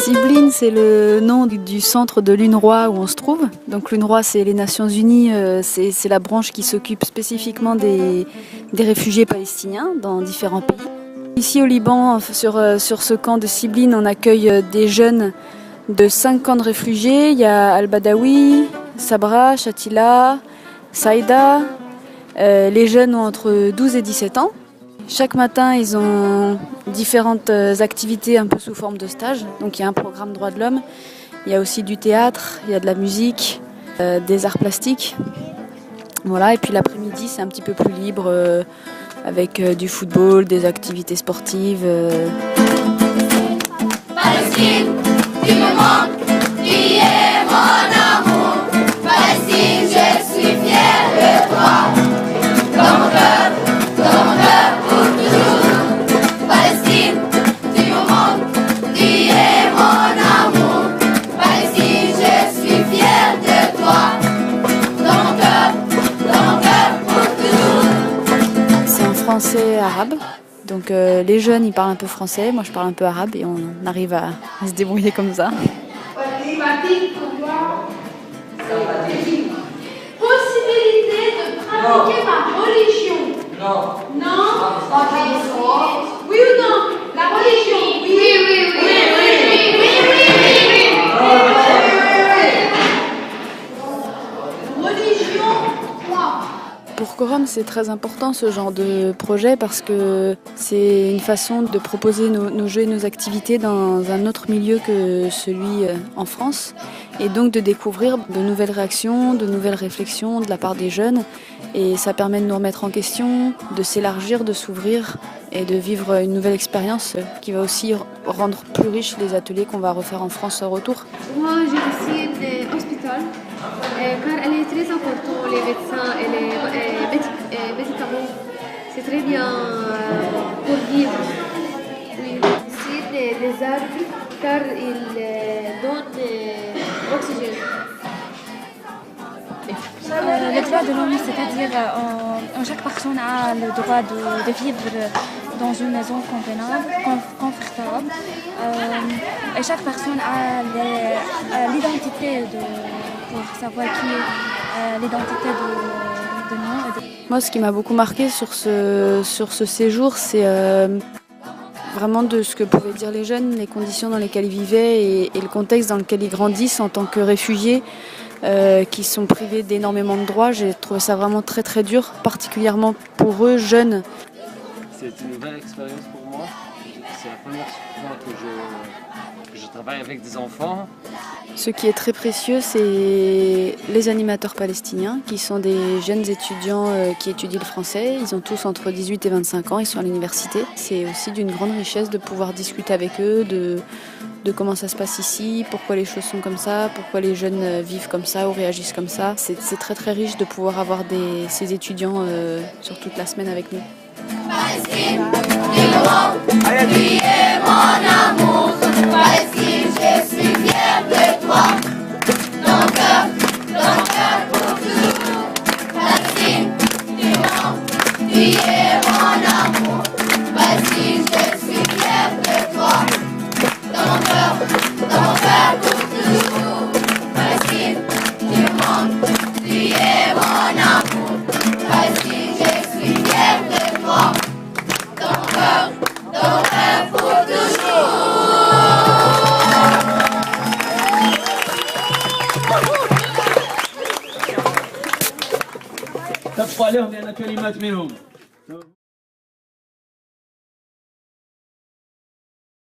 Ciblines, c'est le nom du centre de l'UNRWA où on se trouve. Donc l'UNRWA, c'est les Nations Unies, c'est la branche qui s'occupe spécifiquement des réfugiés palestiniens dans différents pays. Ici au Liban, sur ce camp de Ciblines, on accueille des jeunes de 5 camps de réfugiés. Il y a Al-Badawi, Sabra, Shatila, Saïda. Les jeunes ont entre 12 et 17 ans. Chaque matin, ils ont différentes activités un peu sous forme de stage. Donc il y a un programme droits de l'homme, il y a aussi du théâtre, il y a de la musique, des arts plastiques. Voilà, et puis l'après-midi, c'est un petit peu plus libre avec du football, des activités sportives. Palestine, tu me manques, tu es mon amour. Palestine, je suis fière de toi. Dans mon cœur pour toujours. Palestine, tu me manques, tu es mon amour. Palestine, je suis fière de toi. Dans mon cœur pour toujours. C'est en français arabe. Donc les jeunes, ils parlent un peu français, moi je parle un peu arabe et on arrive à se débrouiller comme ça. Possibilité de pratiquer ma religion. Non. Non. Oui ou non? La religion. Oui. Religion, quoi? Pour Quorum, c'est très important ce genre de projet parce que c'est une façon de proposer nos jeux et nos activités dans un autre milieu que celui en France et donc de découvrir de nouvelles réactions, de nouvelles réflexions de la part des jeunes et ça permet de nous remettre en question, de s'élargir, de s'ouvrir et de vivre une nouvelle expérience qui va aussi rendre plus riches les ateliers qu'on va refaire en France au retour. Moi, j'ai ici un hôpital car elle est très importante, les médecins et les médicaments. C'est très bien pour vivre. Oui. Ici, des arbres car ils donnent l'oxygène. Le droit de l'homme, c'est-à-dire chaque personne a le droit de vivre dans une maison convenable, confortable. Et chaque personne a l'identité pour savoir qui est l'identité de nous. Moi, ce qui m'a beaucoup marqué sur ce séjour, c'est vraiment de ce que pouvaient dire les jeunes, les conditions dans lesquelles ils vivaient et le contexte dans lequel ils grandissent en tant que réfugiés qui sont privés d'énormément de droits. J'ai trouvé ça vraiment très très dur, particulièrement pour eux, jeunes. C'est une nouvelle expérience pour moi. C'est la première fois que je travaille avec des enfants. Ce qui est très précieux, c'est les animateurs palestiniens, qui sont des jeunes étudiants qui étudient le français. Ils ont tous entre 18 et 25 ans, ils sont à l'université. C'est aussi d'une grande richesse de pouvoir discuter avec eux, de comment ça se passe ici, pourquoi les choses sont comme ça, pourquoi les jeunes vivent comme ça ou réagissent comme ça. C'est très très riche de pouvoir avoir ces étudiants sur toute la semaine avec nous. Palestine, tu me manques, tu es mon amour. Palestine, je suis fière de toi. Dans mon cœur pour toujours. Palestine, tu me manques, tu es mon amour. Palestine, je suis fière de toi. Dans mon cœur pour toujours. Palestine, tu me manques, tu es mon amour. Palestine, je suis fière de toi. Dans mon cœur pour toujours. تبقى لهم لأن كلمات منهم